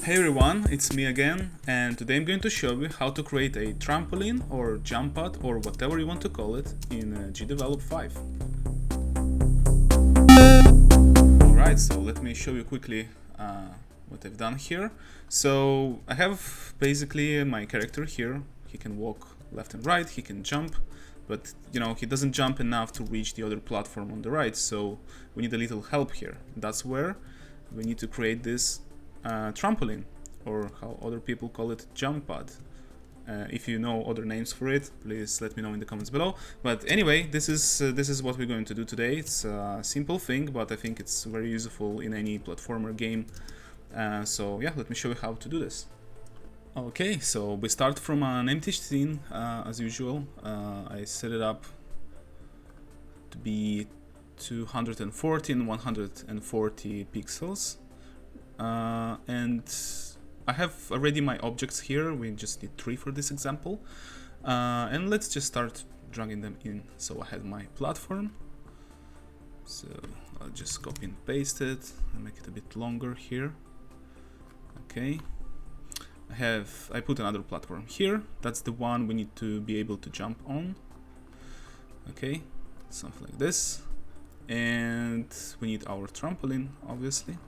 Hey everyone, it's me again, and today I'm going to show you how to create a trampoline or jump pad or whatever you want to call it in GDevelop 5. Alright, so let me show you quickly what I've done here. So I have basically my character here. He can walk left and right, he can jump, but he doesn't jump enough to reach the other platform on the right, so we need a little help here. That's where we need to create this trampoline, or how other people call it, jump pad. If you know other names for it, please let me know in the comments below. But anyway, this is what we're going to do today. It's a simple thing, but I think it's very useful in any platformer game. So yeah, let me show you how to do this. Okay, so we start from an empty scene as usual. I set it up to be 240 and 140 pixels. And I have already my objects here. We just need 3 for this example, and let's just start dragging them in. So I have my platform, so I'll just copy and paste it and make it a bit longer here. Okay, I put another platform here. That's the one we need to be able to jump on. Okay, something like this, and we need our trampoline obviously,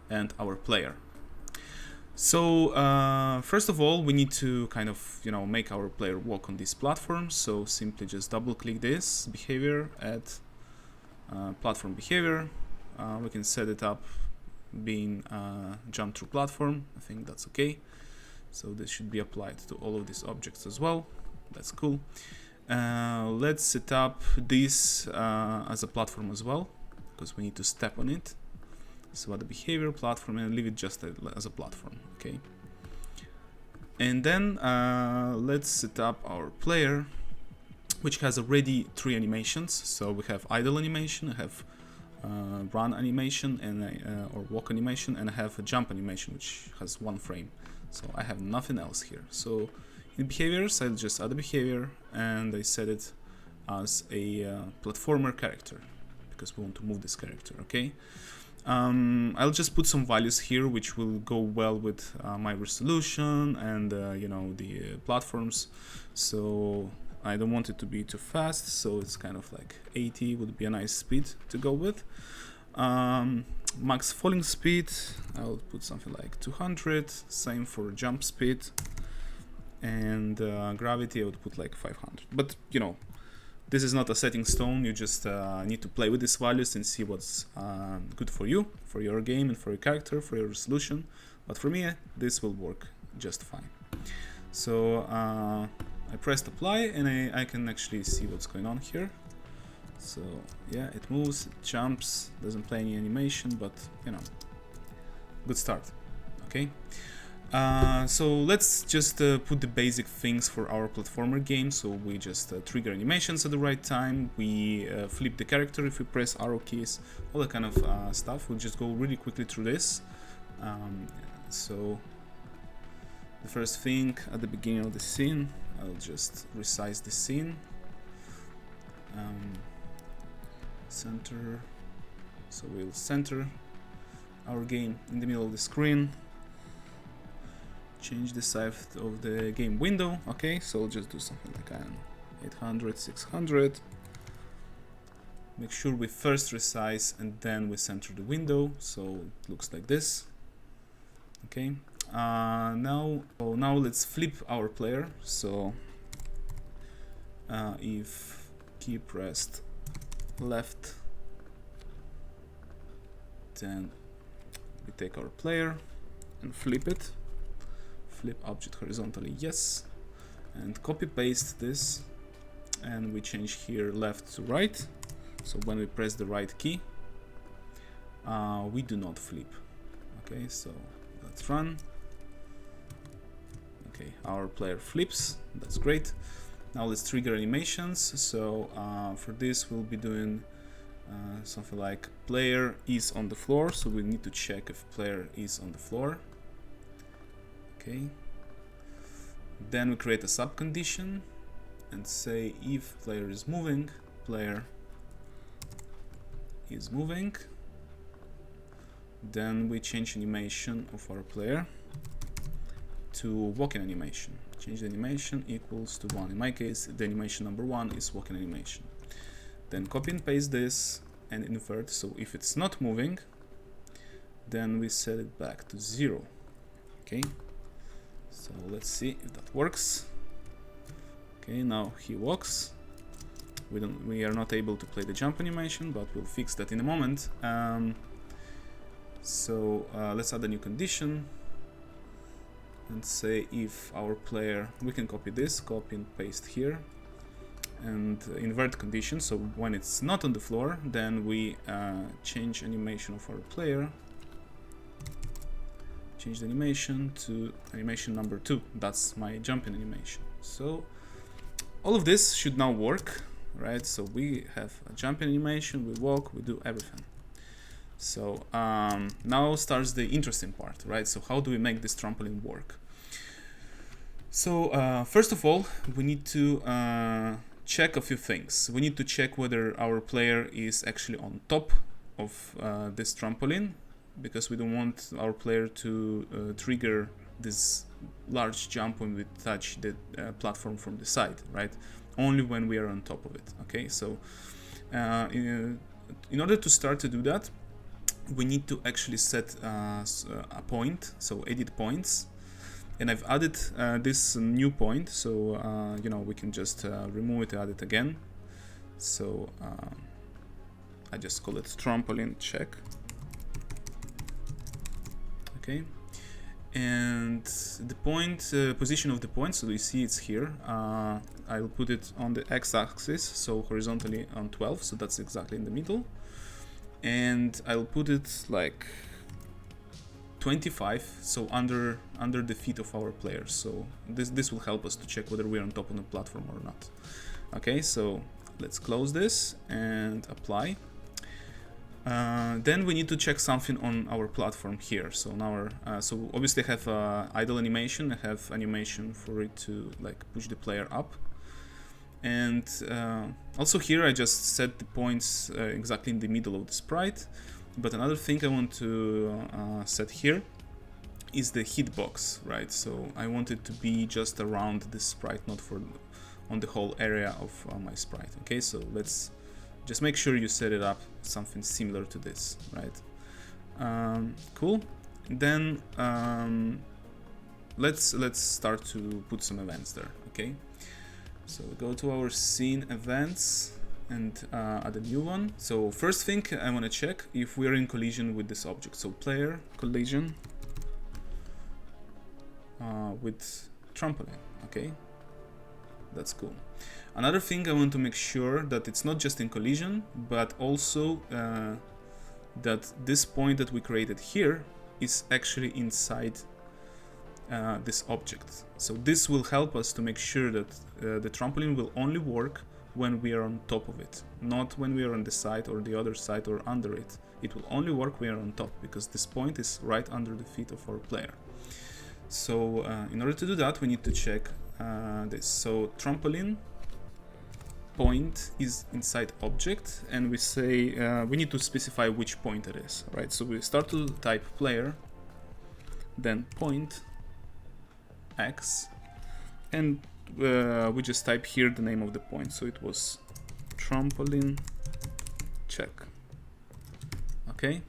and our player. So first of all, we need to kind of make our player walk on this platform. So simply just double click this behavior, add platform behavior. We can set it up being jump through platform. I think that's okay. So this should be applied to all of these objects as well. That's cool. Let's set up this as a platform as well, because we need to step on it. So add the behavior platform and leave it just as a platform. Okay, and then let's set up our player, which has already 3 animations. So we have idle animation, I have run animation, and or walk animation, and I have a jump animation which has 1 frame. So I have nothing else here. So in behaviors, I'll just add a behavior, and I set it as a platformer character because we want to move this character. Okay. I'll just put some values here which will go well with my resolution and the platforms. So I don't want it to be too fast, so it's kind of like 80 would be a nice speed to go with. Max falling speed, I'll put something like 200. Same for jump speed, and gravity I would put like 500. But this is not a setting stone. You just need to play with these values and see what's good for you, for your game, and for your character, for your resolution. But for me, this will work just fine. So I pressed apply, and I can actually see what's going on here. So yeah, it moves, it jumps, doesn't play any animation, but good start. Okay. So let's just put the basic things for our platformer game. So we just trigger animations at the right time, we flip the character if we press arrow keys, all that kind of stuff. We'll just go really quickly through this. So the first thing at the beginning of the scene, I'll just resize the scene, center, so we'll center our game in the middle of the screen. Change the size of the game window. Okay, so I'll just do something like 800, 600. Make sure we first resize and then we center the window, so it looks like this. Okay, now let's flip our player. So if key pressed left, then we take our player and flip it. Flip object horizontally, yes, and copy paste this, and we change here left to right. So when we press the right key, we do not flip. Okay, so let's run. Okay, our player flips, that's great. Now let's trigger animations. So for this we'll be doing something like player is on the floor, so we need to check if player is on the floor. Okay, then we create a sub condition and say if player is moving, player is moving. Then we change animation of our player to walking animation. Change the animation equals to 1. In my case, the animation number 1 is walking animation. Then copy and paste this and invert. So if it's not moving, then we set it back to 0. Okay. So let's see if that works. Okay, now he walks. We are not able to play the jump animation, but we'll fix that in a moment. Let's add a new condition and say if our player, we can copy this, copy and paste here, and invert condition. So when it's not on the floor, then we change animation of our player, change the animation to animation number 2. That's my jumping animation. So all of this should now work, right? So we have a jumping animation, we walk, we do everything. So now starts the interesting part, right? So how do we make this trampoline work? So first of all, we need to check a few things. We need to check whether our player is actually on top of this trampoline, because we don't want our player to trigger this large jump when we touch the platform from the side, right? Only when we are on top of it. Okay, so in order to start to do that, we need to actually set a point, so edit points. And I've added this new point, so you know, we can just remove it and add it again. So I just call it Trampoline Check. Okay, and the point position of the point, so you see it's here. I'll put it on the x-axis, so horizontally on 12, so that's exactly in the middle. And I'll put it like 25, so under the feet of our players. So this will help us to check whether we're on top of the platform or not. Okay, so let's close this and apply. Then we need to check something on our platform here. So now so obviously I have idle animation. I have animation for it to like push the player up. And also here I just set the points exactly in the middle of the sprite. But another thing I want to set here is the hitbox, right? So I want it to be just around this sprite, not on the whole area of my sprite. Okay, so let's just make sure you set it up something similar to this, right? Cool. Then let's start to put some events there. Okay. So we go to our scene events and add a new one. So first thing I want to check if we're in collision with this object. So player collision with trampoline. Okay, that's cool. Another thing I want to make sure that it's not just in collision, but also that this point that we created here is actually inside this object. So this will help us to make sure that the trampoline will only work when we are on top of it, not when we are on the side or the other side or under it. It will only work when we are on top, because this point is right under the feet of our player. So in order to do that, we need to check this. So trampoline point is inside object, and we say we need to specify which point it is, right? So we start to type player, then point X, and we just type here the name of the point. So it was Trampoline Check. Okay,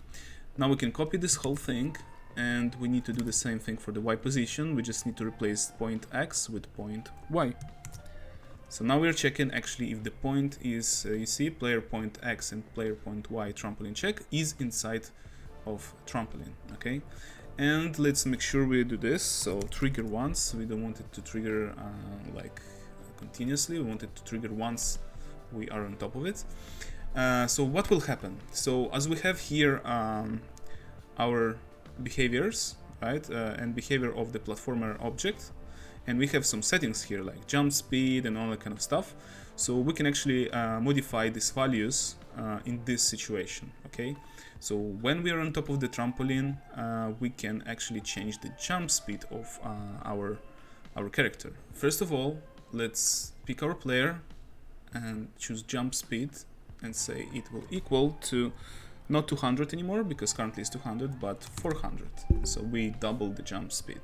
now we can copy this whole thing, and we need to do the same thing for the Y position. We just need to replace point X with point Y. So now we're checking actually if the point is, you see, player point X and player point Y trampoline check is inside of trampoline. Okay, and let's make sure we do this. So trigger once. We don't want it to trigger like continuously. We want it to trigger once we are on top of it. So what will happen? So as we have here our behaviors, right, and behavior of the platformer object, and we have some settings here like jump speed and all that kind of stuff. So we can actually modify these values in this situation. Okay, so when we are on top of the trampoline, we can actually change the jump speed of our character. First of all, let's pick our player and choose jump speed and say it will equal to Not 200 anymore, because currently it's 200, but 400. So we double the jump speed,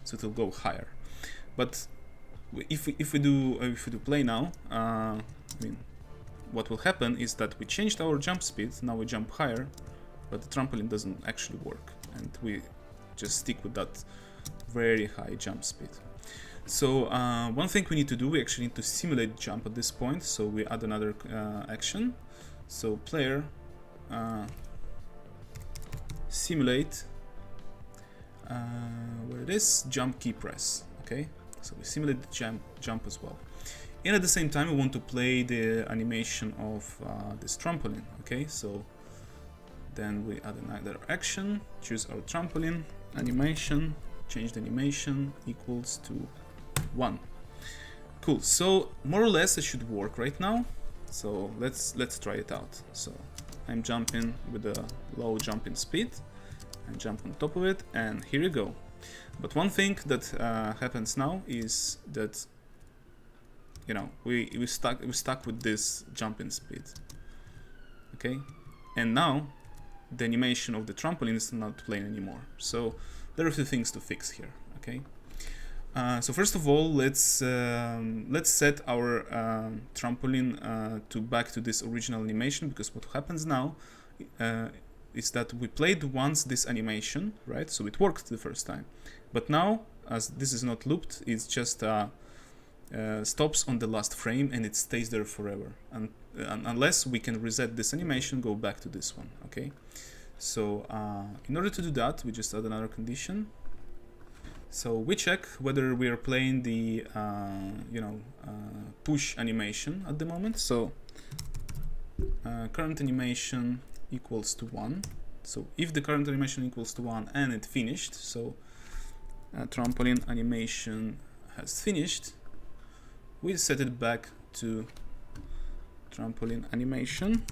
so it will go higher. But if we do play now, I mean, what will happen is that we changed our jump speed. Now we jump higher, but the trampoline doesn't actually work, and we just stick with that very high jump speed. So one thing we need to do, we actually need to simulate jump at this point. So we add another action. So player simulate where it is, jump key press. Okay, so we simulate the jump as well. And at the same time, we want to play the animation of this trampoline. Okay, so then we add another action, choose our trampoline, animation, change the animation equals to 1. Cool. So more or less it should work right now. So let's try it out. So I'm jumping with a low jumping speed and jump on top of it, and here you go. But one thing that happens now is that, you know, we stuck with this jumping speed. Okay, and now the animation of the trampoline is not playing anymore. So there are a few things to fix here. Okay. So first of all, let's set our trampoline to back to this original animation, because what happens now is that we played once this animation, right? So it worked the first time, but now, as this is not looped, it's just stops on the last frame and it stays there forever, and unless we can reset this animation, go back to this one. Okay, so in order to do that, we just add another condition. So we check whether we are playing the push animation at the moment. So current animation equals to 1. So if the current animation equals to 1 and it finished, so trampoline animation has finished, we set it back to trampoline animation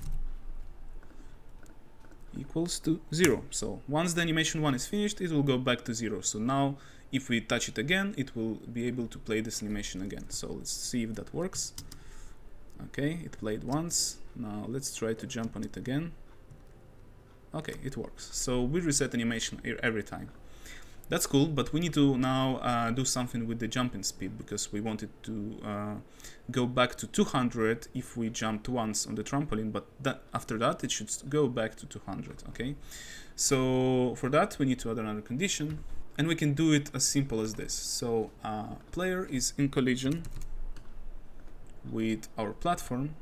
equals to 0. So once the animation 1 is finished, it will go back to 0. So now if we touch it again, it will be able to play this animation again. So let's see if that works. Okay, it played once. Now let's try to jump on it again. Okay, it works. So we reset animation every time. That's cool, but we need to now do something with the jumping speed, because we want it to go back to 200 if we jumped once on the trampoline, but after that it should go back to 200. Okay, so for that we need to add another condition, and we can do it as simple as this. So player is in collision with our platform,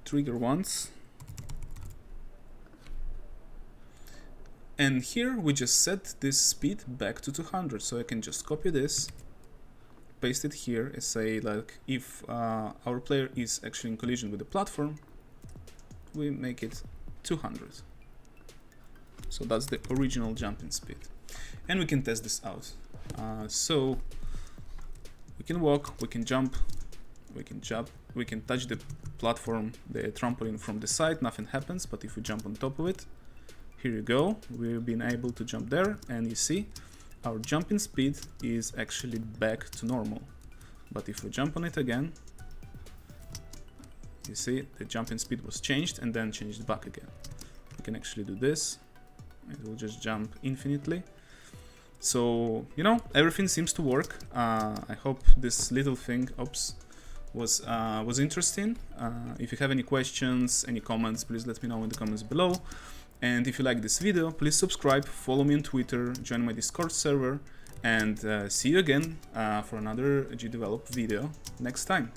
trigger once, and here we just set this speed back to 200. So I can just copy this, paste it here, and say like if our player is actually in collision with the platform, we make it 200. So that's the original jumping speed, and we can test this out. So we can walk, we can jump, we can touch the platform, the trampoline from the side, nothing happens. But if we jump on top of it, here you go, we've been able to jump there, and you see our jumping speed is actually back to normal. But if we jump on it again, you see the jumping speed was changed and then changed back again. We can actually do this, it will just jump infinitely. So, you know, everything seems to work. I hope this little thing was interesting. If you have any questions, any comments, please let me know in the comments below. And if you like this video, please subscribe, follow me on Twitter, join my Discord server, and see you again for another GDevelop video next time.